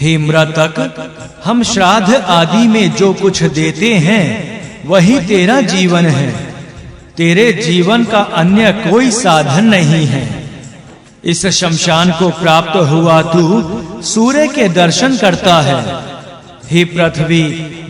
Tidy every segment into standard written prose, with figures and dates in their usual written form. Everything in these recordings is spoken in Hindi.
हे मृतक, हम श्राद्ध आदि में जो कुछ देते हैं वही तेरा जीवन है। तेरे जीवन का अन्य कोई साधन नहीं है। इस शमशान को प्राप्त हुआ तू सूर्य के दर्शन करता है। हे पृथ्वी,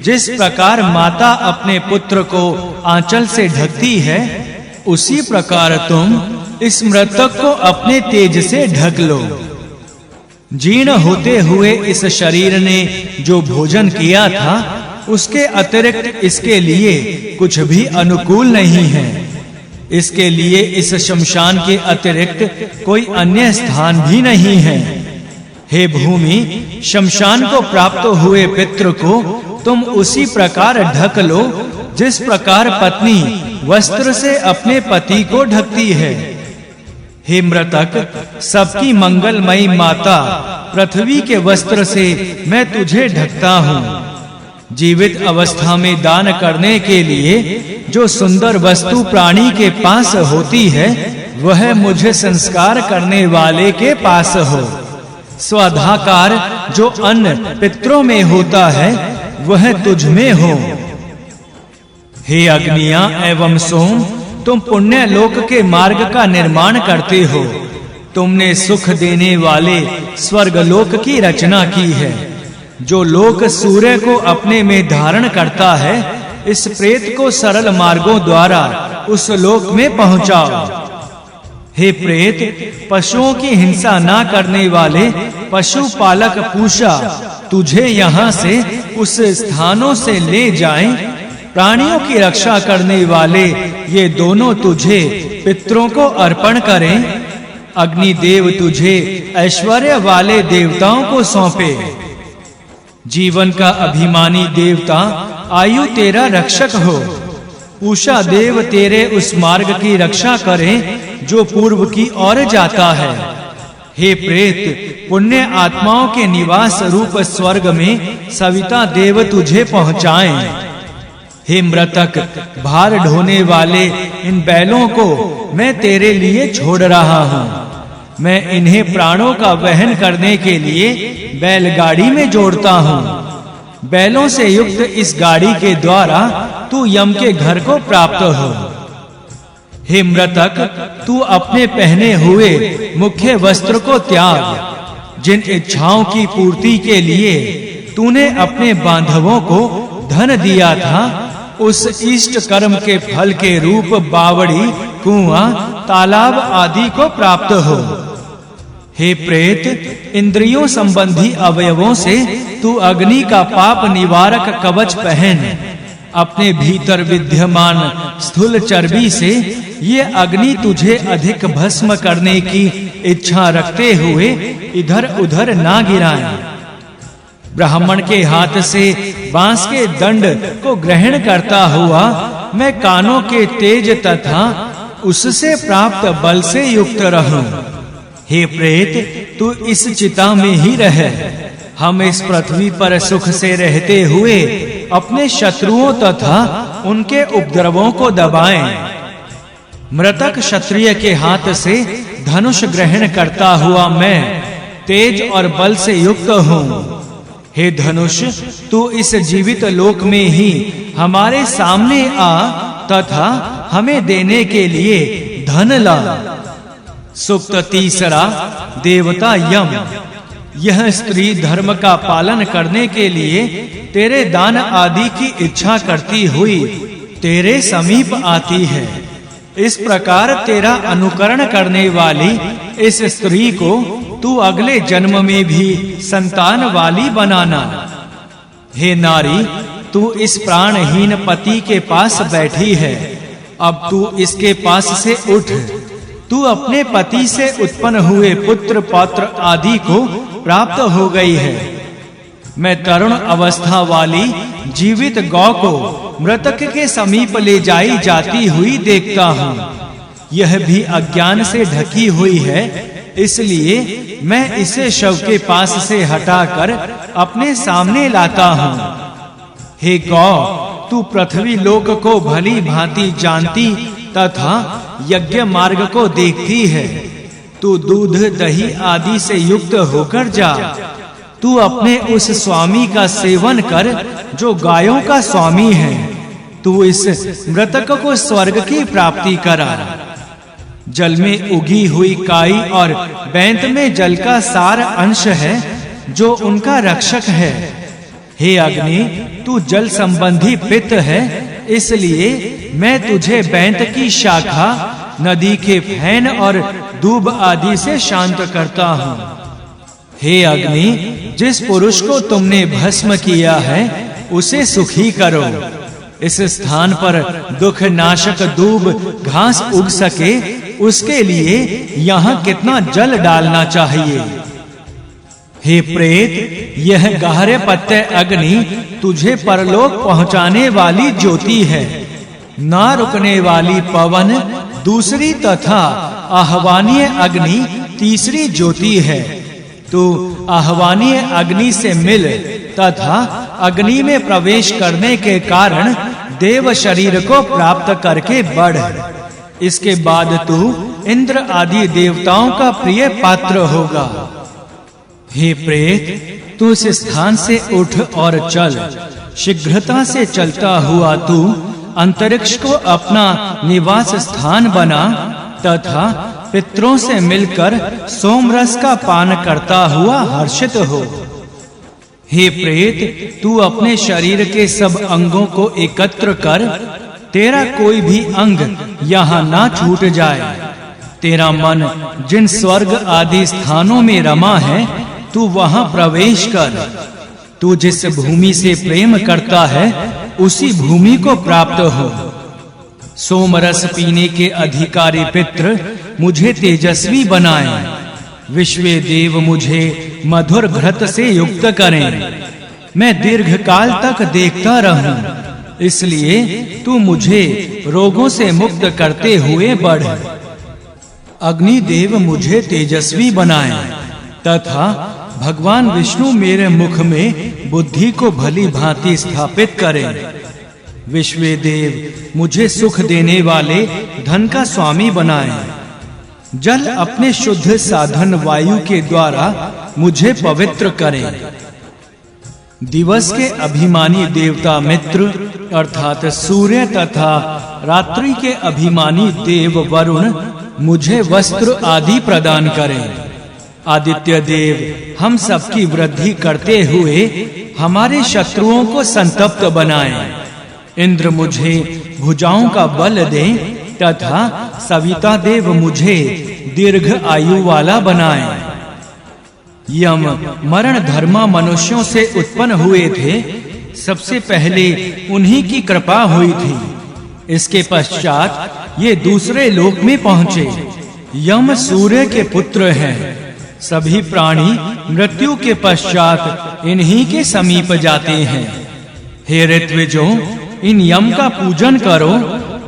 जिस प्रकार माता अपने पुत्र को आंचल से ढकती है, उसी प्रकार तुम इस मृतक को अपने तेज से ढक लो। जीर्ण होते हुए इस शरीर ने जो भोजन किया था, उसके अतिरिक्त इसके लिए कुछ भी अनुकूल नहीं है। इसके लिए इस शमशान के अतिरिक्त कोई अन्य स्थान भी नहीं है। हे भूमि, शमशान को प्राप्त हुए पितृ को तुम उसी प्रकार ढक लो जिस प्रकार पत्नी वस्त्र से अपने पति को ढकती है। हे मृतक, सबकी मंगलमयी माता पृथ्वी के वस्त्र से मैं तुझे ढकता हूँ। जीवित अवस्था में दान करने के लिए जो सुंदर वस्तु प्राणी के पास होती है, वह मुझे संस्कार करने वाले के पास हो। स्वाधाकार जो अन्न पितरों में होता है, वह तुझ में हो। हे अग्नियां एवं सोम, तुम पुण्य लोक के मार्ग का निर्माण करते हो। तुमने सुख देने वाले स्वर्ग लोक की रचना की है। जो लोक सूर्य को अपने में धारण करता है, इस प्रेत को सरल मार्गों द्वारा उस लोक में पहुंचाओ। हे प्रेत, पशुओं की हिंसा ना करने वाले पशुपालक पूषा तुझे यहाँ से उस स्थानों से ले जाएं। प्राणियों की रक्षा करने वाले ये दोनों तुझे पितरों को अर्पण करें। अग्निदेव तुझे ऐश्वर्य वाले देवताओं को सौंपे। जीवन का अभिमानी देवता आयु तेरा रक्षक हो। पूषा देव तेरे उस मार्ग की रक्षा करें जो पूर्व की ओर जाता है। हे प्रेत, पुण्य आत्माओं के निवास रूप स्वर्ग में सविता देव तुझे पहुंचाएं। हे मृतक, भार ढोने वाले इन बैलों को मैं तेरे लिए छोड़ रहा हूँ। मैं इन्हें प्राणों का वहन करने के लिए बैलगाड़ी में जोड़ता हूँ। बैलों से युक्त इस गाड़ी के द्वारा तू यम के घर को प्राप्त हो। हे मृतक, तू अपने पहने हुए मुख्य वस्त्र को त्याग। जिन इच्छाओं की पूर्ति के लिए तूने अपने बांधवों को धन दिया था, उस इष्ट कर्म के फल के रूप बावड़ी, कुआं, तालाब आदि को प्राप्त हो। हे प्रेत, इंद्रियों संबंधी अवयवों से तू अग्नि का पाप निवारक कवच पहन। अपने भीतर विद्यमान स्थूल चर्बी से ये अग्नि तुझे अधिक भस्म करने की इच्छा रखते हुए इधर-उधर ना गिराए। ब्राह्मण के हाथ से बांस के दंड को ग्रहण करता हुआ मैं कानों के तेज तथा उससे प्राप्त बल से युक्त रहूं। हे प्रेत, तू इस चिता में ही रह। हम इस पृथ्वी पर सुख से रहते हुए अपने शत्रुओं तथा उनके उपद्रवों को दबाएं। मृतक क्षत्रिय के हाथ से धनुष ग्रहण करता हुआ मैं तेज और बल से युक्त हूँ। हे धनुष, तू इस जीवित लोक में ही हमारे सामने आ तथा हमें देने के लिए धन ला। सूक्त तीसरा, देवता यम। यह स्त्री धर्म का पालन करने के लिए तेरे दान आदि की इच्छा करती हुई तेरे समीप आती है। इस प्रकार तेरा अनुकरण करने वाली इस स्त्री को तू अगले जन्म में भी संतान वाली बनाना। हे नारी, तू इस प्राणहीन पति के पास बैठी है। अब तू इसके पास से उठ। तू अपने पति से उत्पन्न हुए पुत्र पौत्र आदि को प्राप्त हो गई है। मैं तरुण अवस्था वाली जीवित गौ को मृतक के समीप ले जाई जाती हुई देखता हूँ। यह भी अज्ञान से ढकी हुई है, इसलिए मैं इसे शव के पास से हटाकर अपने सामने लाता हूँ। हे गौ, तू पृथ्वी लोक को भली भांति जानती तथा यज्ञ मार्ग को देखती है। तू दूध दही आदि से युक्त होकर जा। तू अपने उस स्वामी का सेवन कर जो गायों का स्वामी है। तू इस मृतक को स्वर्ग की प्राप्ति करा। जल में उगी हुई काई और बैंत में जल का सार अंश है जो उनका रक्षक है। हे अग्नि, तू जल संबंधी पित्त है, इसलिए मैं तुझे बैंत की शाखा, नदी के फैन और दूब आदि से शांत करता हूँ। हे अग्नि, जिस पुरुष को तुमने भस्म किया है उसे सुखी करो। इस स्थान पर दुख नाशक दूब घास उग सके उसके लिए यहाँ कितना जल डालना चाहिए। हे प्रेत, यह गहरे पत्ते अग्नि तुझे परलोक पहुंचाने वाली ज्योति है। ना रुकने वाली पवन दूसरी तथा आह्वानीय अग्नि तीसरी ज्योति है। तू आह्वानीय अग्नि से मिल तथा अग्नि में प्रवेश करने के कारण देव शरीर को प्राप्त करके बढ़। इसके बाद तू इंद्र आदि देवताओं का प्रिय पात्र होगा। हे प्रेत, तू इस स्थान से उठ और चल। शीघ्रता से चलता हुआ तू अंतरिक्ष को अपना निवास स्थान बना तथा पितरों से मिलकर सोमरस का पान करता हुआ हर्षित हो। हे प्रेत, तू अपने शरीर के सब अंगों को एकत्र कर। तेरा कोई भी अंग यहाँ ना छूट जाए। तेरा मन जिन स्वर्ग आदि स्थानों में रमा है तू वहां प्रवेश कर। तू जिस भूमि से प्रेम करता है उसी भूमि को प्राप्त हो। सोमरस पीने के अधिकारी पितृ मुझे तेजस्वी बनाएं। विश्वे देव मुझे मधुर घृत से युक्त करें। मैं दीर्घ काल तक देखता रहूं, इसलिए तू मुझे रोगों से मुक्त करते हुए बढ़। अग्निदेव मुझे तेजस्वी बनाएं तथा भगवान विष्णु मेरे मुख में बुद्धि को भली भांति स्थापित करें। विश्वे देव मुझे सुख देने वाले धन का स्वामी बनाएं। जल अपने शुद्ध साधन वायु के द्वारा मुझे पवित्र करें। दिवस के अभिमानी देवता मित्र अर्थात सूर्य तथा रात्रि के अभिमानी देव वरुण मुझे वस्त्र आदि प्रदान करें। आदित्य देव हम सबकी वृद्धि करते हुए हमारे शत्रुओं को संतप्त बनाएं। इंद्र मुझे भुजाओं का बल दें तथा सविता देव मुझे दीर्घ आयु वाला बनाएं। यम मरण धर्मा मनुष्यों से उत्पन्न हुए थे। सबसे पहले उन्हीं की कृपा हुई थी। इसके पश्चात ये दूसरे लोक में पहुंचे। यम सूर्य के पुत्र हैं। सभी प्राणी मृत्यु के पश्चात इन्हीं के समीप जाते हैं। हे ऋत्विजों, इन यम का पूजन करो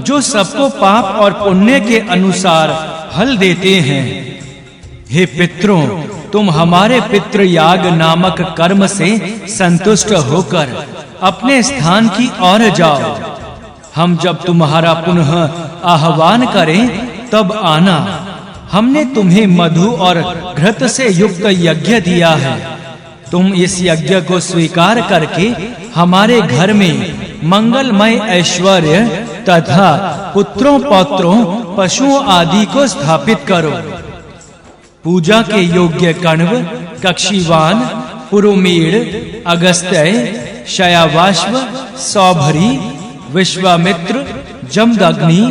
जो सबको पाप और पुण्य के अनुसार फल देते हैं। हे पितरों, तुम हमारे पितृ याग नामक कर्म से संतुष्ट होकर अपने स्थान की ओर जाओ। हम जब तुम्हारा पुनः आह्वान करें तब आना। हमने तुम्हें मधु और घृत से युक्त यज्ञ दिया है। तुम इस यज्ञ को स्वीकार करके हमारे घर में मंगलमय ऐश्वर्य तथा पुत्रों पौत्रों पशुओं आदि को स्थापित करो। पूजा के योग्य कण्व, कक्षीवान, पुरुमीड़, अगस्त्य, शयावाश्व, सौभरी, विश्वामित्र, जमदग्नि,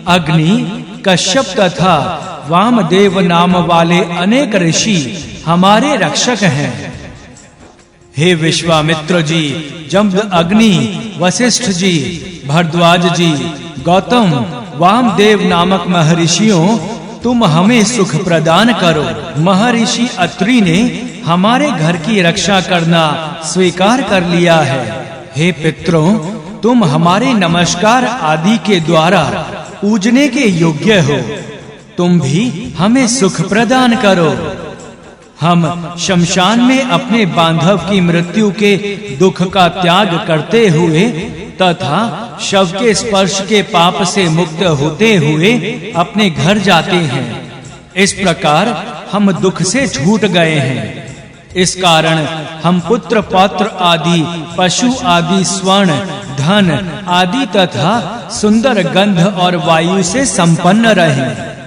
अग्नि, कश्यप तथा वामदेव नाम वाले अनेक ऋषि हमारे रक्षक हैं। हे विश्वामित्र जी, जमद अग्नि, वशिष्ठ जी, भरद्वाज जी, गौतम, वामदेव नामक महर्षियों, तुम हमें सुख प्रदान करो। महर्षि अत्रि ने हमारे घर की रक्षा करना स्वीकार कर लिया है। हे पितरों, तुम हमारे नमस्कार आदि के द्वारा पूजने के योग्य हो। तुम भी हमें सुख प्रदान करो। हम शमशान में अपने बांधव की मृत्यु के दुख का त्याग करते हुए तथा शव के स्पर्श के पाप से मुक्त होते हुए अपने घर जाते हैं। इस प्रकार हम दुख से छूट गए हैं। इस कारण हम पुत्र पौत्र आदि पशु आदि स्वर्ण धन आदि तथा सुंदर गंध और वायु से संपन्न रहें।